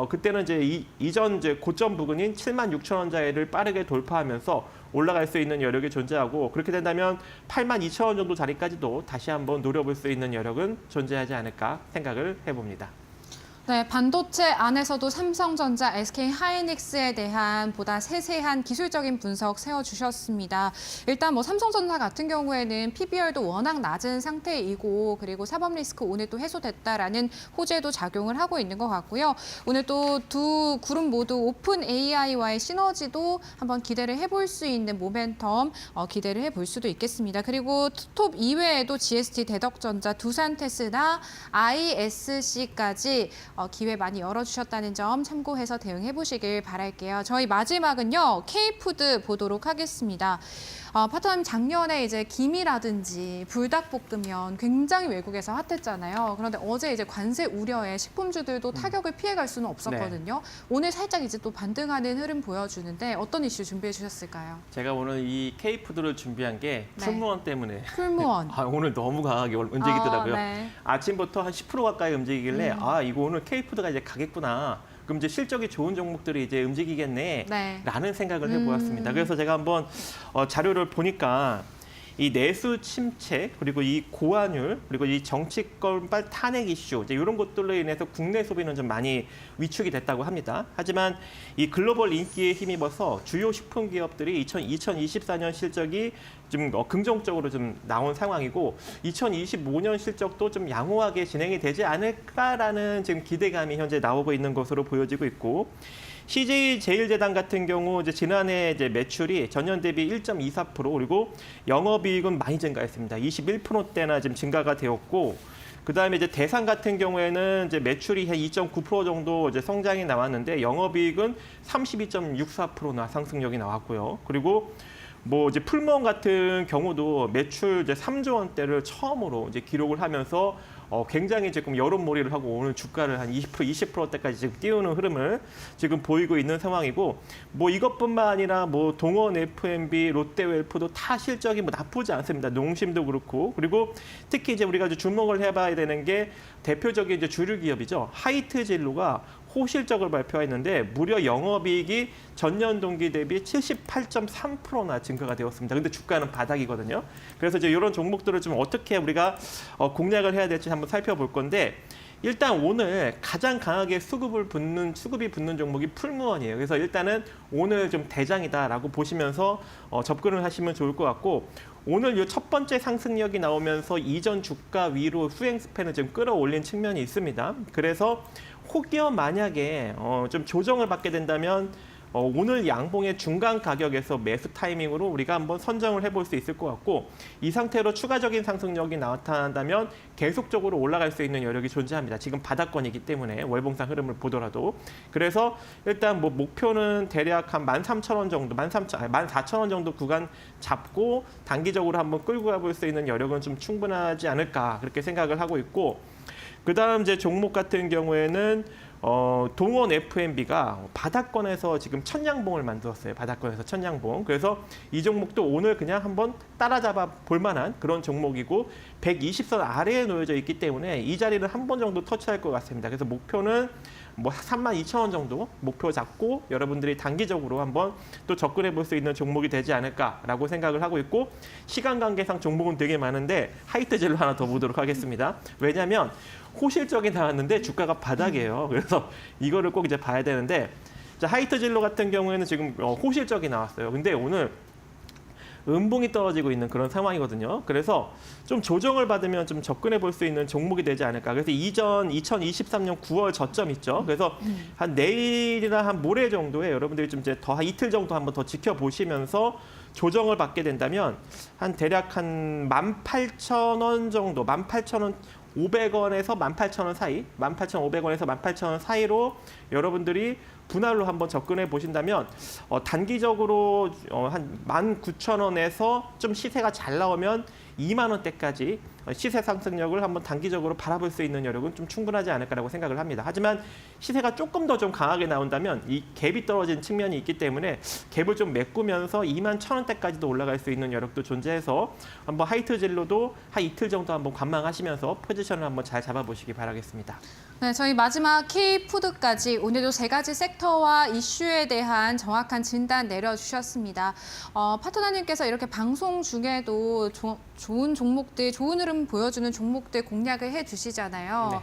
그때는 이제 이전 이제 고점 부근인 76,000원짜리를 빠르게 돌파하면서 올라갈 수 있는 여력이 존재하고, 그렇게 된다면 82,000원 정도 자리까지도 다시 한번 노려볼 수 있는 여력은 존재하지 않을까 생각을 해봅니다. 네, 반도체 안에서도 삼성전자, SK하이닉스에 대한 보다 세세한 기술적인 분석 세워주셨습니다. 일단 뭐 삼성전자 같은 경우에는 PBR도 워낙 낮은 상태이고, 그리고 사법 리스크 오늘 또 해소됐다라는 호재도 작용을 하고 있는 것 같고요. 오늘 또 두 그룹 모두 오픈 AI와의 시너지도 한번 기대를 해볼 수 있는 모멘텀 기대를 해볼 수도 있겠습니다. 그리고 톱 이외에도 GST, 대덕전자, 두산테스나, ISC까지 기회 많이 열어주셨다는 점 참고해서 대응해 보시길 바랄게요. 저희 마지막은요, K푸드 보도록 하겠습니다. 파트너님, 작년에 이제 김이라든지 불닭볶음면 굉장히 외국에서 핫했잖아요. 그런데 어제 이제 관세 우려에 식품주들도 타격을 피해갈 수는 없었거든요. 네. 오늘 살짝 이제 또 반등하는 흐름 보여주는데 어떤 이슈 준비해 주셨을까요? 제가 오늘 이 K푸드를 준비한 게 풀무원 때문에. 풀무원. 오늘 너무 강하게 움직이더라고요. 네. 아침부터 한 10% 가까이 움직이길래 이거 오늘 K푸드가 이제 가겠구나. 그럼 이제 실적이 좋은 종목들이 이제 움직이겠네, 네. 라는 생각을 해보았습니다. 그래서 제가 한번 자료를 보니까 이 내수 침체, 그리고 이 고환율, 그리고 이 정치권발 탄핵 이슈, 이제 이런 것들로 인해서 국내 소비는 좀 많이 위축이 됐다고 합니다. 하지만 이 글로벌 인기에 힘입어서 주요 식품 기업들이 2024년 실적이 좀 긍정적으로 좀 나온 상황이고, 2025년 실적도 좀 양호하게 진행이 되지 않을까라는 지금 기대감이 현재 나오고 있는 것으로 보여지고 있고, CJ제일제당 같은 경우 이제 지난해 이제 매출이 전년 대비 1.24%, 그리고 영업이익은 많이 증가했습니다. 21%대나 지금 증가가 되었고, 그다음에 이제 대상 같은 경우에는 이제 매출이 한 2.9% 정도 이제 성장이 나왔는데, 영업이익은 32.64%나 상승력이 나왔고요. 그리고 뭐 이제 풀무원 같은 경우도 매출 이제 3조 원대를 처음으로 이제 기록을 하면서 굉장히 지금 여론몰이를 하고 오늘 주가를 한 20%대까지 지금 띄우는 흐름을 지금 보이고 있는 상황이고, 뭐 이것뿐만 아니라 뭐 동원 F&B, 롯데웰프도 다 실적이 뭐 나쁘지 않습니다. 농심도 그렇고, 그리고 특히 이제 우리가 주목을 해봐야 되는 게 대표적인 이제 주류 기업이죠. 하이트진로가 호실적을 발표했는데 무려 영업이익이 전년 동기 대비 78.3%나 증가가 되었습니다. 근데 주가는 바닥이거든요. 그래서 이제 이런 종목들을 좀 어떻게 우리가 공략을 해야 될지 한번 살펴볼 건데, 일단 오늘 가장 강하게 수급이 붙는 종목이 풀무원이에요. 그래서 일단은 오늘 좀 대장이다라고 보시면서 접근을 하시면 좋을 것 같고, 오늘 이 첫 번째 상승력이 나오면서 이전 주가 위로 수행 스팬을 좀 끌어올린 측면이 있습니다. 그래서 혹여 만약에 좀 조정을 받게 된다면 오늘 양봉의 중간 가격에서 매수 타이밍으로 우리가 한번 선정을 해볼 수 있을 것 같고, 이 상태로 추가적인 상승력이 나타난다면 계속적으로 올라갈 수 있는 여력이 존재합니다. 지금 바닥권이기 때문에 월봉상 흐름을 보더라도. 그래서 일단 뭐 목표는 대략 한 13,000원 정도, 14,000원 정도 구간 잡고 단기적으로 한번 끌고 가볼 수 있는 여력은 좀 충분하지 않을까, 그렇게 생각을 하고 있고, 그다음 이제 종목 같은 경우에는 동원 F&B가 바닥권에서 지금 천냥봉을 만들었어요. 바닥권에서 천냥봉. 그래서 이 종목도 오늘 그냥 한번 따라잡아 볼 만한 그런 종목이고 120선 아래에 놓여져 있기 때문에 이 자리를 한 번 정도 터치할 것 같습니다. 그래서 목표는 뭐 32,000원 정도 목표 잡고 여러분들이 단기적으로 한번 또 접근해 볼 수 있는 종목이 되지 않을까라고 생각을 하고 있고 시간 관계상 종목은 되게 많은데 하이트젤로 하나 더 보도록 하겠습니다. 왜냐하면 호실적이 나왔는데 주가가 바닥이에요. 그래서 이거를 꼭 이제 봐야 되는데 자, 하이트젤로 같은 경우에는 지금 호실적이 나왔어요. 근데 오늘 음봉이 떨어지고 있는 그런 상황이거든요. 그래서 좀 조정을 받으면 좀 접근해 볼 수 있는 종목이 되지 않을까. 그래서 이전 2023년 9월 저점 있죠. 그래서 한 내일이나 한 모레 정도에 여러분들이 좀 이제 더 한 이틀 정도 한번 더 지켜보시면서 조정을 받게 된다면 한 대략 한 18,000원 정도, 18,000원 500원에서 18,000원 사이, 18,500원에서 18,000원 사이로 여러분들이 분할로 한번 접근해 보신다면 단기적으로 한 19,000원에서 좀 시세가 잘 나오면 2만 원대까지 시세 상승력을 한번 단기적으로 바라볼 수 있는 여력은 좀 충분하지 않을까라고 생각을 합니다. 하지만 시세가 조금 더 좀 강하게 나온다면 이 갭이 떨어진 측면이 있기 때문에 갭을 좀 메꾸면서 2만 1,000원대까지도 올라갈 수 있는 여력도 존재해서 한번 하이트젤로도 한 이틀 정도 한번 관망하시면서 포지션을 한번 잘 잡아보시기 바라겠습니다. 네, 저희 마지막 K푸드까지 오늘도 세 가지 섹터와 이슈에 대한 정확한 진단 내려주셨습니다. 파트너님께서 이렇게 방송 중에도 좋은 종목들, 좋은 흐름 보여주는 종목들 공략을 해주시잖아요. 네.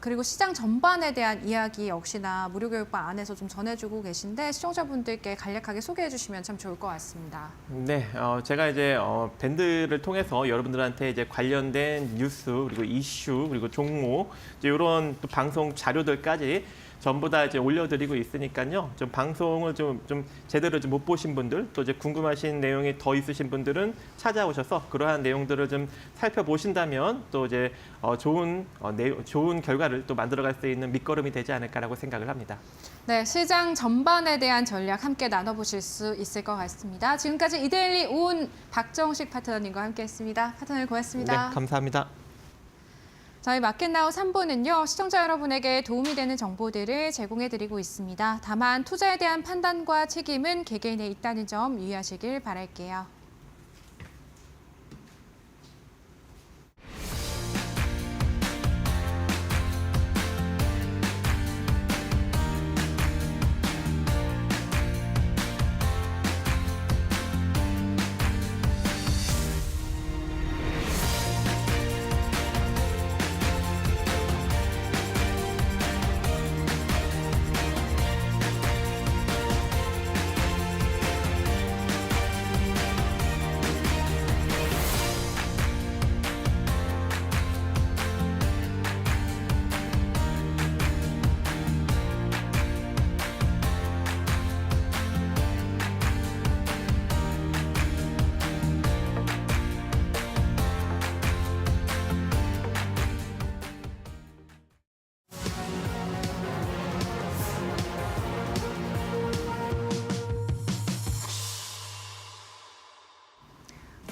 그리고 시장 전반에 대한 이야기 역시나 무료교육반 안에서 좀 전해주고 계신데 시청자분들께 간략하게 소개해 주시면 참 좋을 것 같습니다. 네, 제가 이제 밴드를 통해서 여러분들한테 이제 관련된 뉴스 그리고 이슈 그리고 종목 이제 이런 또 방송 자료들까지 전부 다 이제 올려드리고 있으니까요. 좀 방송을 좀 제대로 좀 못 보신 분들, 또 이제 궁금하신 내용이 더 있으신 분들은 찾아오셔서 그러한 내용들을 좀 살펴보신다면 또 이제 좋은 결과를 또 만들어갈 수 있는 밑거름이 되지 않을까라고 생각을 합니다. 네, 시장 전반에 대한 전략 함께 나눠보실 수 있을 것 같습니다. 지금까지 이데일리 온 박정식 파트너님과 함께했습니다. 파트너님 고맙습니다. 네, 감사합니다. 저희 마켓나우 3부는요, 시청자 여러분에게 도움이 되는 정보들을 제공해드리고 있습니다. 다만 투자에 대한 판단과 책임은 개개인에 있다는 점 유의하시길 바랄게요.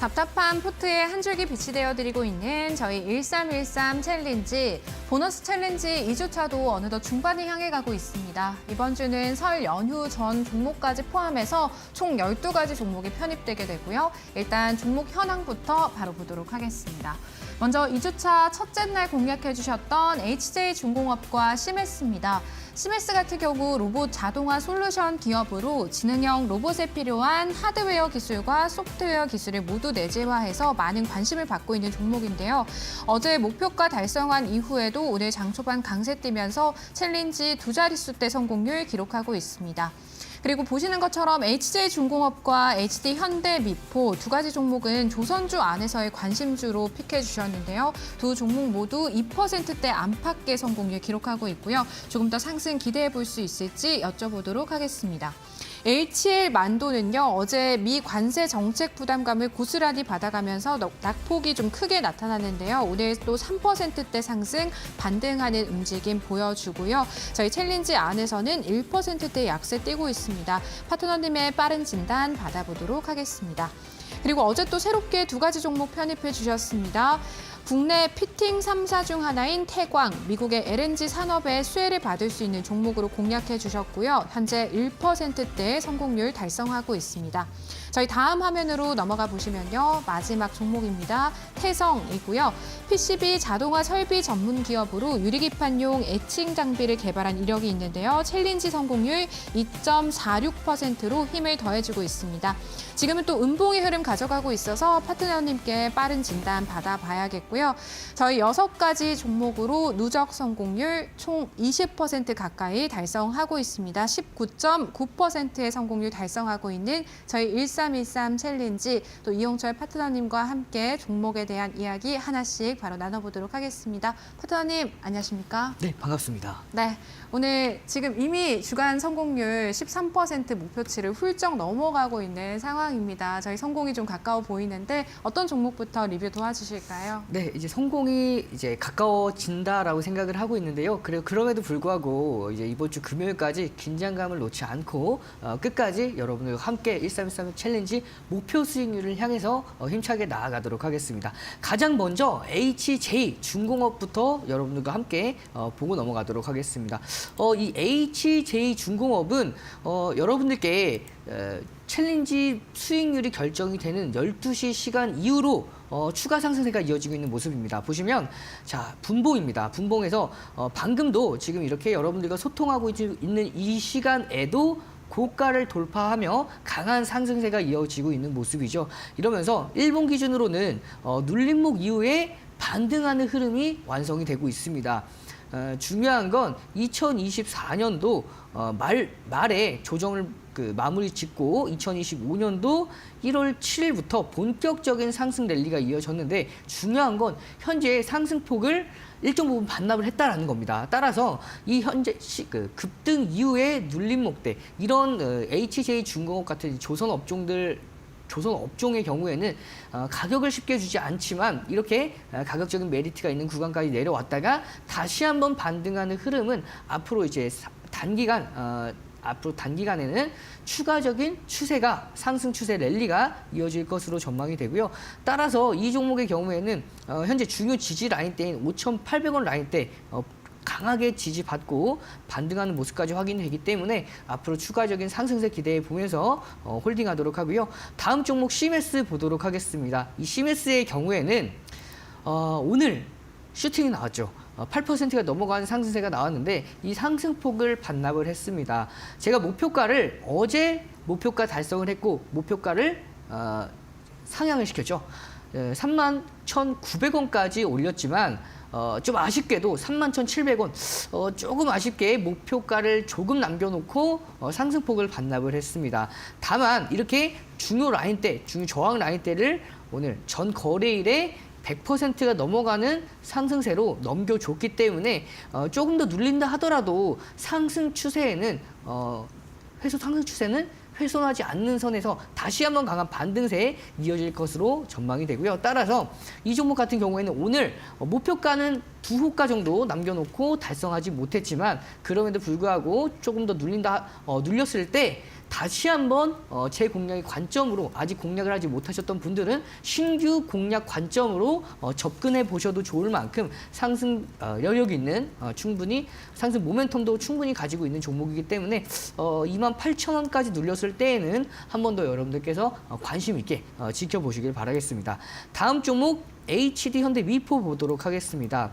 답답한 포트에 한 줄기 빛이 되어드리고 있는 저희 1313 챌린지, 보너스 챌린지 2주차도 어느덧 중반을 향해 가고 있습니다. 이번 주는 설 연휴 전 종목까지 포함해서 총 12가지 종목이 편입되게 되고요. 일단 종목 현황부터 바로 보도록 하겠습니다. 먼저 2주차 첫째 날 공략해 주셨던 HJ중공업과 시메스입니다. 시메스 같은 경우 로봇 자동화 솔루션 기업으로 지능형 로봇에 필요한 하드웨어 기술과 소프트웨어 기술을 모두 내재화해서 많은 관심을 받고 있는 종목인데요. 어제 목표가 달성한 이후에도 오늘 장 초반 강세 띄면서 챌린지 두 자릿수대 성공률 기록하고 있습니다. 그리고 보시는 것처럼 HJ중공업과 HD현대미포 두 가지 종목은 조선주 안에서의 관심주로 픽해 주셨는데요. 두 종목 모두 2%대 안팎의 성공률 기록하고 있고요. 조금 더 상승 기대해 볼 수 있을지 여쭤보도록 하겠습니다. HL만도는요, 어제 미 관세 정책 부담감을 고스란히 받아가면서 낙폭이 좀 크게 나타났는데요. 오늘 또 3%대 상승 반등하는 움직임 보여주고요. 저희 챌린지 안에서는 1%대 약세 띄고 있습니다. 파트너님의 빠른 진단 받아보도록 하겠습니다. 그리고 어제 또 새롭게 두 가지 종목 편입해 주셨습니다. 국내 피팅 3사 중 하나인 태광, 미국의 LNG 산업의 수혜를 받을 수 있는 종목으로 공략해 주셨고요. 현재 1%대 성공률 달성하고 있습니다. 저희 다음 화면으로 넘어가 보시면요. 마지막 종목입니다. 태성이고요. PCB 자동화 설비 전문 기업으로 유리기판용 에칭 장비를 개발한 이력이 있는데요. 챌린지 성공률 2.46%로 힘을 더해주고 있습니다. 지금은 또 음봉의 흐름 가져가고 있어서 파트너님께 빠른 진단 받아봐야겠고요. 저희 6가지 종목으로 누적 성공률 총 20% 가까이 달성하고 있습니다. 19.9%의 성공률 달성하고 있는 저희 1313 챌린지, 또 이용철 파트너님과 함께 종목에 대한 이야기 하나씩 바로 나눠보도록 하겠습니다. 파트너님, 안녕하십니까? 네, 반갑습니다. 네, 오늘 지금 이미 주간 성공률 13% 목표치를 훌쩍 넘어가고 있는 상황입니다. 저희 성공이 좀 가까워 보이는데 어떤 종목부터 리뷰 도와주실까요? 네, 이제 성공이 이제 가까워진다라고 생각을 하고 있는데요. 그럼에도 불구하고 이제 이번 주 금요일까지 긴장감을 놓지 않고 끝까지 여러분들과 함께 1313 챌린지 목표 수익률을 향해서 힘차게 나아가도록 하겠습니다. 가장 먼저 HJ 중공업부터 여러분들과 함께 보고 넘어가도록 하겠습니다. 이 HJ 중공업은 여러분들께 챌린지 수익률이 결정이 되는 12시 시간 이후로 추가 상승세가 이어지고 있는 모습입니다. 보시면 자, 분봉입니다. 분봉에서 방금도 지금 이렇게 여러분들과 소통하고 있는 이 시간에도 고가를 돌파하며 강한 상승세가 이어지고 있는 모습이죠. 이러면서 일본 기준으로는 눌림목 이후에 반등하는 흐름이 완성이 되고 있습니다. 중요한 건 2024년도 말에 조정을 마무리 짓고 2025년도 1월 7일부터 본격적인 상승 랠리가 이어졌는데, 중요한 건 현재 상승폭을 일정 부분 반납을 했다라는 겁니다. 따라서 이 현재 급등 이후에 눌림목대, 이런 HJ 중공업 같은 조선 업종의 경우에는 가격을 쉽게 주지 않지만 이렇게 가격적인 메리트가 있는 구간까지 내려왔다가 다시 한번 반등하는 흐름은 앞으로 이제 단기간에는 추가적인 추세가, 상승 추세 랠리가 이어질 것으로 전망이 되고요. 따라서 이 종목의 경우에는 현재 중요 지지 라인대인 5,800원 라인대 강하게 지지받고 반등하는 모습까지 확인되기 때문에 앞으로 추가적인 상승세 기대해 보면서 홀딩하도록 하고요. 다음 종목 CMS 보도록 하겠습니다. 이 CMS의 경우에는 오늘 슈팅이 나왔죠. 8%가 넘어가는 상승세가 나왔는데 이 상승폭을 반납을 했습니다. 제가 목표가를 어제 목표가 달성을 했고 목표가를 상향을 시켰죠. 31,900원까지 올렸지만 좀 아쉽게도 31,700원, 조금 아쉽게 목표가를 조금 남겨놓고 상승폭을 반납을 했습니다. 다만 이렇게 중요 라인대, 중요 저항 라인대를 오늘 전 거래일에 100%가 넘어가는 상승세로 넘겨줬기 때문에 조금 더 눌린다 하더라도 상승 추세는 훼손하지 않는 선에서 다시 한번 강한 반등세에 이어질 것으로 전망이 되고요. 따라서 이 종목 같은 경우에는 오늘 목표가는 2호가 정도 남겨놓고 달성하지 못했지만 그럼에도 불구하고 조금 더 눌렸을 때 다시 한번 제 공략의 관점으로, 아직 공략을 하지 못하셨던 분들은 신규 공략 관점으로 접근해 보셔도 좋을 만큼 상승 여력이 있는, 충분히 상승 모멘텀도 충분히 가지고 있는 종목이기 때문에 28,000원까지 눌렸을 때에는 한 번 더 여러분들께서 관심 있게 지켜보시길 바라겠습니다. 다음 종목 HD 현대 미포 보도록 하겠습니다.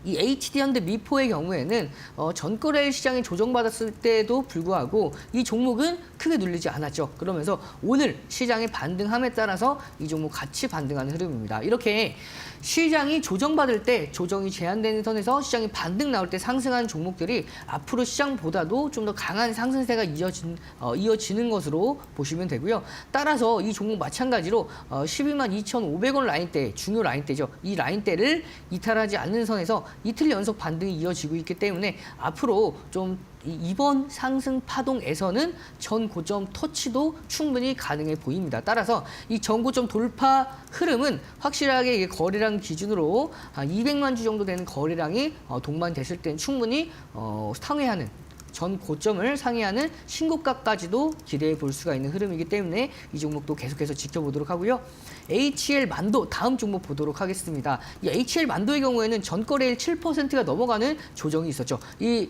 이 HD 현대 미포의 경우에는 전거래 시장이 조정받았을 때도 불구하고 이 종목은 크게 눌리지 않았죠. 그러면서 오늘 시장의 반등함에 따라서 이 종목 같이 반등하는 흐름입니다. 이렇게 시장이 조정받을 때, 조정이 제한되는 선에서 시장이 반등 나올 때 상승하는 종목들이 앞으로 시장보다도 좀 더 강한 상승세가 이어지는 것으로 보시면 되고요. 따라서 이 종목 마찬가지로 122,500원 라인대, 중요 라인대죠. 이 라인대를 이탈하지 않는 선에서 이틀 연속 반등이 이어지고 있기 때문에 앞으로 좀 이번 상승 파동에서는 전 고점 터치도 충분히 가능해 보입니다. 따라서 이 전고점 돌파 흐름은 확실하게 거래량 기준으로 한 200만 주 정도 되는 거래량이 동반됐을 때는 충분히 상회하는, 전 고점을 상회하는 신고가까지도 기대해 볼 수가 있는 흐름이기 때문에 이 종목도 계속해서 지켜보도록 하고요. HL 만도 다음 종목 보도록 하겠습니다. 이 HL 만도의 경우에는 전거래일 7%가 넘어가는 조정이 있었죠. 이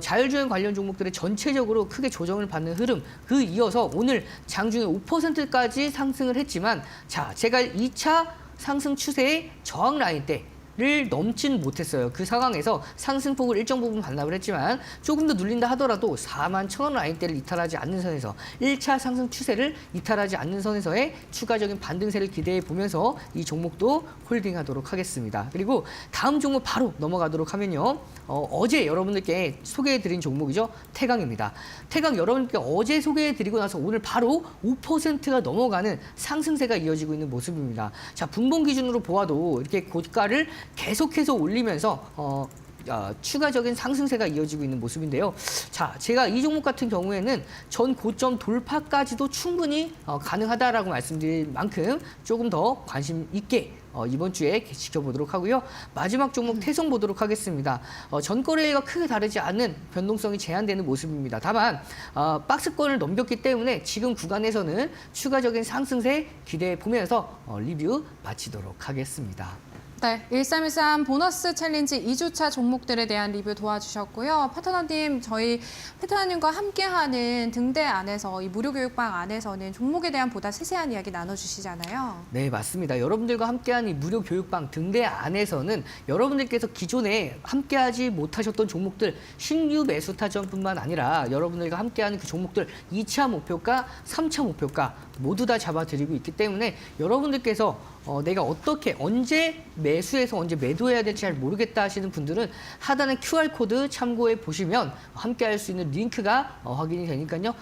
자율주행 관련 종목들의 전체적으로 크게 조정을 받는 흐름, 그 이어서 오늘 장중에 5%까지 상승을 했지만, 자, 제가 2차 상승 추세의 저항 라인대를 넘진 못했어요. 그 상황에서 상승폭을 일정 부분 반납을 했지만 조금 더 눌린다 하더라도 41,000원 라인대를 이탈하지 않는 선에서 1차 상승 추세를 이탈하지 않는 선에서의 추가적인 반등세를 기대해 보면서 이 종목도 홀딩하도록 하겠습니다. 그리고 다음 종목 바로 넘어가도록 하면요. 어제 여러분들께 소개해드린 종목이죠. 태강입니다. 태강 여러분께 어제 소개해드리고 나서 오늘 바로 5%가 넘어가는 상승세가 이어지고 있는 모습입니다. 자, 분봉 기준으로 보아도 이렇게 고가를 계속해서 올리면서 추가적인 상승세가 이어지고 있는 모습인데요. 자, 제가 이 종목 같은 경우에는 전 고점 돌파까지도 충분히 가능하다라고 말씀드릴 만큼 조금 더 관심 있게 이번 주에 지켜보도록 하고요. 마지막 종목 태성 보도록 하겠습니다. 전거래일과 크게 다르지 않은 변동성이 제한되는 모습입니다. 다만 박스권을 넘겼기 때문에 지금 구간에서는 추가적인 상승세 기대해 보면서 리뷰 마치도록 하겠습니다. 네, 1313 보너스 챌린지 2주차 종목들에 대한 리뷰 도와주셨고요. 파트너님, 저희 파트너님과 함께하는 등대 안에서 이 무료 교육방 안에서는 종목에 대한 보다 세세한 이야기 나눠주시잖아요. 네, 맞습니다. 여러분들과 함께하는 이 무료 교육방 등대 안에서는 여러분들께서 기존에 함께하지 못하셨던 종목들 신규 매수 타점뿐만 아니라 여러분들과 함께하는 그 종목들 2차 목표가, 3차 목표가 모두 다 잡아드리고 있기 때문에 여러분들께서 내가 어떻게 언제 매수해서 언제 매도해야 될지 잘 모르겠다 하시는 분들은 하단의 QR코드 참고해 보시면 함께 할 수 있는 링크가 확인이 되니까요.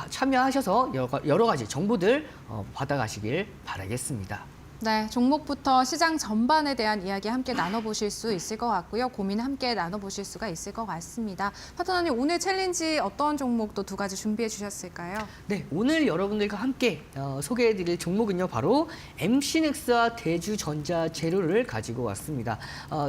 참여하셔서 여러 가지 정보들 받아가시길 바라겠습니다. 네, 종목부터 시장 전반에 대한 이야기 함께 나눠보실 수 있을 것 같고요. 고민 함께 나눠보실 수가 있을 것 같습니다. 파트너님, 오늘 챌린지 어떤 종목도 두 가지 준비해 주셨을까요? 네, 오늘 여러분들과 함께 소개해드릴 종목은요, 바로 MC넥스와 대주전자재료를 가지고 왔습니다.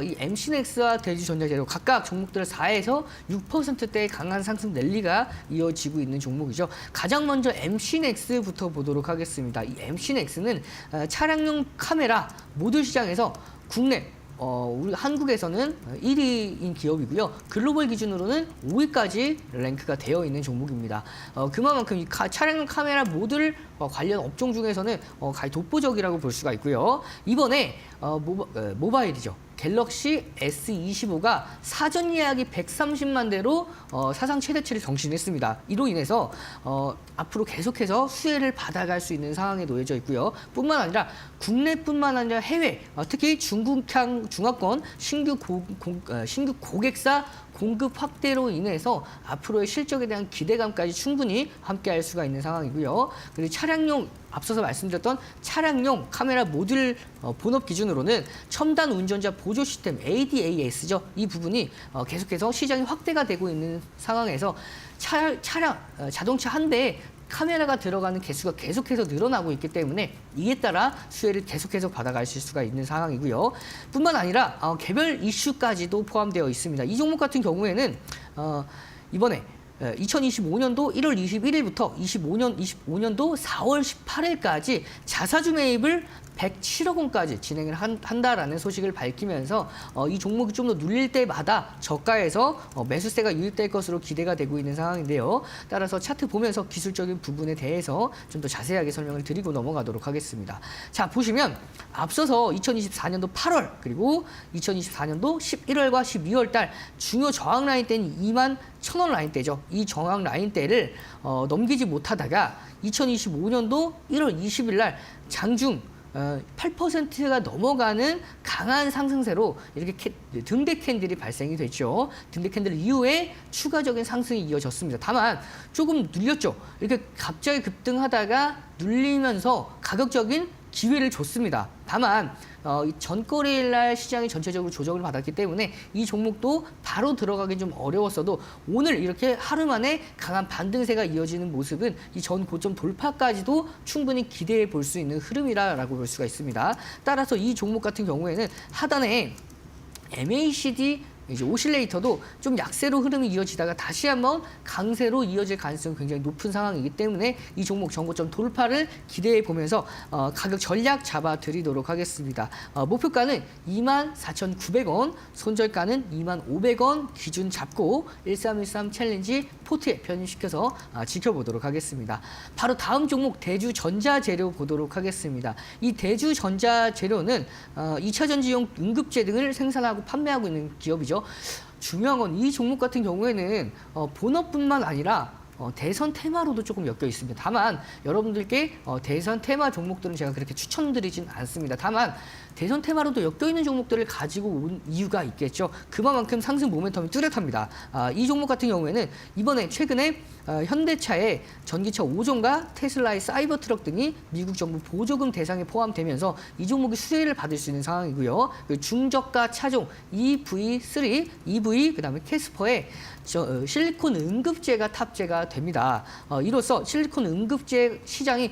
이 MC넥스와 대주전자재료 각각 종목들 4에서 6%대의 강한 상승 랠리가 이어지고 있는 종목이죠. 가장 먼저 MC넥스부터 보도록 하겠습니다. 이 MC넥스는 차량용 카메라 모듈 시장에서 국내 우리 한국에서는 1위인 기업이고요. 글로벌 기준으로는 5위까지 랭크가 되어 있는 종목입니다. 그만큼 이 차량용 카메라 모듈 관련 업종 중에서는 가히 독보적이라고 볼 수가 있고요. 이번에 모바일이죠. 갤럭시 S25가 사전 예약이 130만 대로 사상 최대치를 경신했습니다. 이로 인해서 앞으로 계속해서 수혜를 받아갈 수 있는 상황에 놓여져 있고요. 뿐만 아니라 국내뿐만 아니라 해외, 특히 중화권 신규 고객사 공급 확대로 인해서 앞으로의 실적에 대한 기대감까지 충분히 함께할 수가 있는 상황이고요. 그리고 차량용 앞서서 말씀드렸던 차량용 카메라 모듈 본업 기준으로는 첨단 운전자 보조 시스템 ADAS죠. 이 부분이 계속해서 시장이 확대가 되고 있는 상황에서 자동차 한 대에 카메라가 들어가는 개수가 계속해서 늘어나고 있기 때문에 이에 따라 수혜를 계속해서 받아가실 수가 있는 상황이고요. 뿐만 아니라 개별 이슈까지도 포함되어 있습니다. 이 종목 같은 경우에는 이번에 2025년도 1월 21일부터 25년도 4월 18일까지 자사주 매입을 107억 원까지 진행을 한다라는 소식을 밝히면서 이 종목이 좀 더 눌릴 때마다 저가에서 매수세가 유입될 것으로 기대가 되고 있는 상황인데요. 따라서 차트 보면서 기술적인 부분에 대해서 좀 더 자세하게 설명을 드리고 넘어가도록 하겠습니다. 자, 보시면 앞서서 2024년도 8월 그리고 2024년도 11월과 12월 달 중요 저항 라인대는 21,000원 라인대죠. 이 저항 라인대를 넘기지 못하다가 2025년도 1월 20일 날 장중 8%가 넘어가는 강한 상승세로 이렇게 등대 캔들이 발생이 됐죠. 등대 캔들 이후에 추가적인 상승이 이어졌습니다. 다만 조금 눌렸죠. 이렇게 갑자기 급등하다가 눌리면서 가격적인 기회를 줬습니다. 다만 전거래일 날 시장이 전체적으로 조정을 받았기 때문에 이 종목도 바로 들어가기 좀 어려웠어도 오늘 이렇게 하루 만에 강한 반등세가 이어지는 모습은 이 전 고점 돌파까지도 충분히 기대해 볼 수 있는 흐름이라고 볼 수가 있습니다. 따라서 이 종목 같은 경우에는 하단에 MACD 이제 오실레이터도 좀 약세로 흐름이 이어지다가 다시 한번 강세로 이어질 가능성이 굉장히 높은 상황이기 때문에 이 종목 전고점 돌파를 기대해 보면서 가격 전략 잡아드리도록 하겠습니다. 목표가는 24,900원, 손절가는 25,500원 기준 잡고 1313 챌린지 포트에 편입시켜서 지켜보도록 하겠습니다. 바로 다음 종목 대주전자재료 보도록 하겠습니다. 이 대주전자재료는 2차 전지용 응급제 등을 생산하고 판매하고 있는 기업이죠. 중요한 건 이 종목 같은 경우에는 본업뿐만 아니라 대선 테마로도 조금 엮여 있습니다. 다만 여러분들께 대선 테마 종목들은 제가 그렇게 추천드리진 않습니다. 다만 대선 테마로도 엮여 있는 종목들을 가지고 온 이유가 있겠죠. 그만큼 상승 모멘텀이 뚜렷합니다. 이 종목 같은 경우에는 이번에 최근에 현대차의 전기차 5종과 테슬라의 사이버 트럭 등이 미국 정부 보조금 대상에 포함되면서 이 종목이 수혜를 받을 수 있는 상황이고요. 중저가 차종 EV3, EV 그다음에 캐스퍼의 실리콘 응급제가 탑재가 됩니다. 이로써 실리콘 응급제 시장이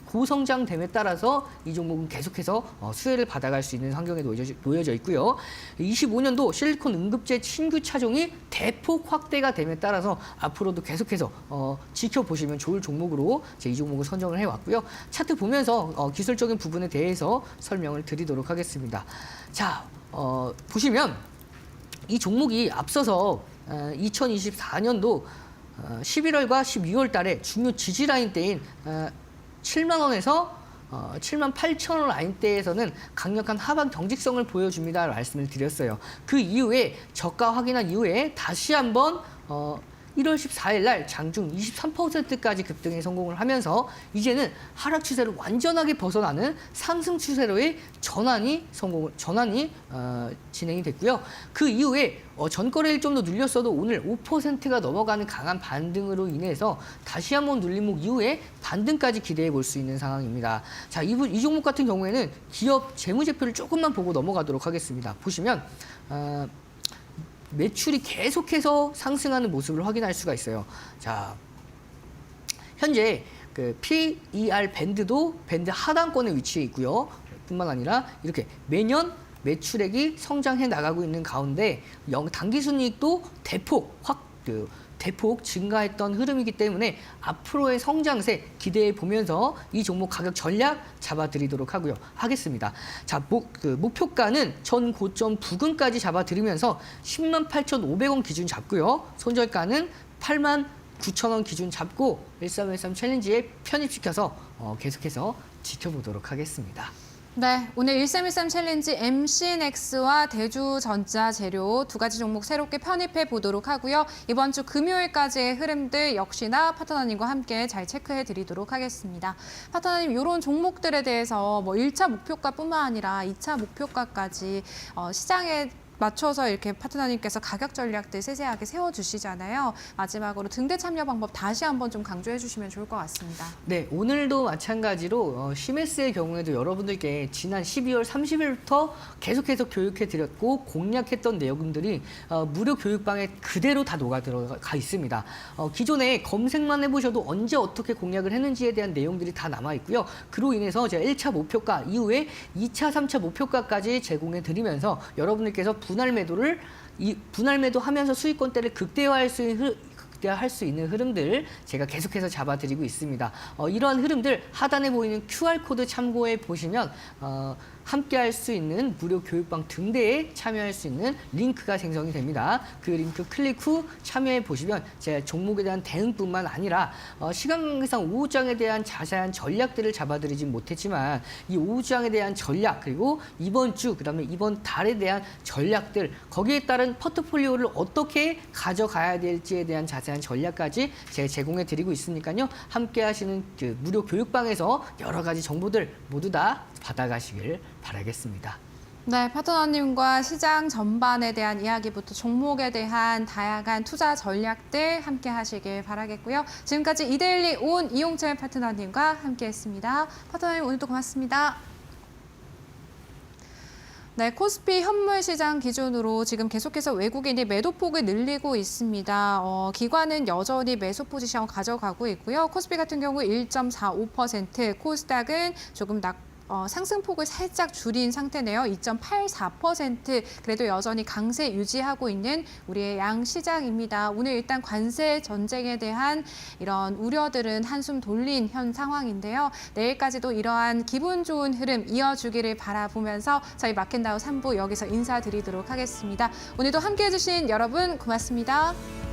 고성장됨에 따라서 이 종목은 계속해서 수혜를 받아갈 수 있는 환경에 놓여져 있고요. 25년도 실리콘 응급제 신규 차종이 대폭 확대가 됨에 따라서 앞으로도 계속해서 지켜보시면 좋을 종목으로 이 종목을 선정을 해왔고요. 차트 보면서 기술적인 부분에 대해서 설명을 드리도록 하겠습니다. 자, 보시면 이 종목이 앞서서 2024년도 11월과 12월 달에 중요 지지라인 대인 7만 원에서 7만 8천 원 라인대에서는 강력한 하방 경직성을 보여줍니다 말씀을 드렸어요. 그 이후에 저가 확인한 이후에 다시 한번 1월 14일 날 장중 23%까지 급등에 성공을 하면서 이제는 하락 추세를 완전하게 벗어나는 상승 추세로의 전환이 진행이 됐고요. 그 이후에 전거래 일정도 눌렸어도 오늘 5%가 넘어가는 강한 반등으로 인해서 다시 한번 눌림목 이후에 반등까지 기대해 볼 수 있는 상황입니다. 자, 이 종목 같은 경우에는 기업 재무제표를 조금만 보고 넘어가도록 하겠습니다. 보시면 매출이 계속해서 상승하는 모습을 확인할 수가 있어요. 자, 현재 그 PER 밴드도 밴드 하단권에 위치해 있고요. 뿐만 아니라 이렇게 매년 매출액이 성장해 나가고 있는 가운데 당기순이익도 대폭 증가했던 흐름이기 때문에 앞으로의 성장세 기대해 보면서 이 종목 가격 전략 잡아드리도록 하겠습니다. 자, 목표가는 전 고점 부근까지 잡아드리면서 10만 8,500원 기준 잡고요. 손절가는 8만 9,000원 기준 잡고 1313 챌린지에 편입시켜서 계속해서 지켜보도록 하겠습니다. 네, 오늘 1313 챌린지 MC넥스와 대주전자재료 두 가지 종목 새롭게 편입해 보도록 하고요. 이번 주 금요일까지의 흐름들 역시나 파트너님과 함께 잘 체크해 드리도록 하겠습니다. 파트너님, 이런 종목들에 대해서 1차 목표가뿐만 아니라 2차 목표가까지 시장에 맞춰서 이렇게 파트너님께서 가격 전략들 세세하게 세워주시잖아요. 마지막으로 등대 참여 방법 다시 한번 좀 강조해 주시면 좋을 것 같습니다. 네, 오늘도 마찬가지로 시메스의 경우에도 여러분들께 지난 12월 30일부터 계속해서 교육해 드렸고 공략했던 내용들이 무료 교육방에 그대로 다 녹아 들어가 있습니다. 기존에 검색만 해보셔도 언제 어떻게 공략을 했는지에 대한 내용들이 다 남아 있고요. 그로 인해서 제가 1차 목표가 이후에 2차, 3차 목표가까지 제공해 드리면서 여러분들께서 분할 매도하면서 수익권대를 극대화할 수 있는 흐름들 제가 계속해서 잡아드리고 있습니다. 이러한 흐름들 하단에 보이는 QR코드 참고해 보시면 함께 할 수 있는 무료 교육방 등대에 참여할 수 있는 링크가 생성이 됩니다. 그 링크 클릭 후 참여해 보시면 제 종목에 대한 대응뿐만 아니라 시간 관계상 오후장에 대한 자세한 전략들을 잡아드리진 못했지만 이 오후장에 대한 전략 그리고 이번 주 그다음에 이번 달에 대한 전략들 거기에 따른 포트폴리오를 어떻게 가져가야 될지에 대한 자세한 전략까지 제가 제공해 드리고 있으니까요. 함께 하시는 그 무료 교육방에서 여러 가지 정보들 모두 다 받아가시길 바라겠습니다. 네, 파트너님과 시장 전반에 대한 이야기부터 종목에 대한 다양한 투자 전략들 함께 하시길 바라겠고요. 지금까지 이데일리 온 이용철 파트너님과 함께했습니다. 파트너님 오늘도 고맙습니다. 네, 코스피 현물 시장 기준으로 지금 계속해서 외국인이 매도폭을 늘리고 있습니다. 기관은 여전히 매수 포지션 가져가고 있고요. 코스피 같은 경우 1.45%, 코스닥은 조금 낮고 상승폭을 살짝 줄인 상태네요. 2.84%. 그래도 여전히 강세 유지하고 있는 우리의 양시장입니다. 오늘 일단 관세 전쟁에 대한 이런 우려들은 한숨 돌린 현 상황인데요. 내일까지도 이러한 기분 좋은 흐름 이어주기를 바라보면서 저희 마켓나우 3부 여기서 인사드리도록 하겠습니다. 오늘도 함께해 주신 여러분 고맙습니다.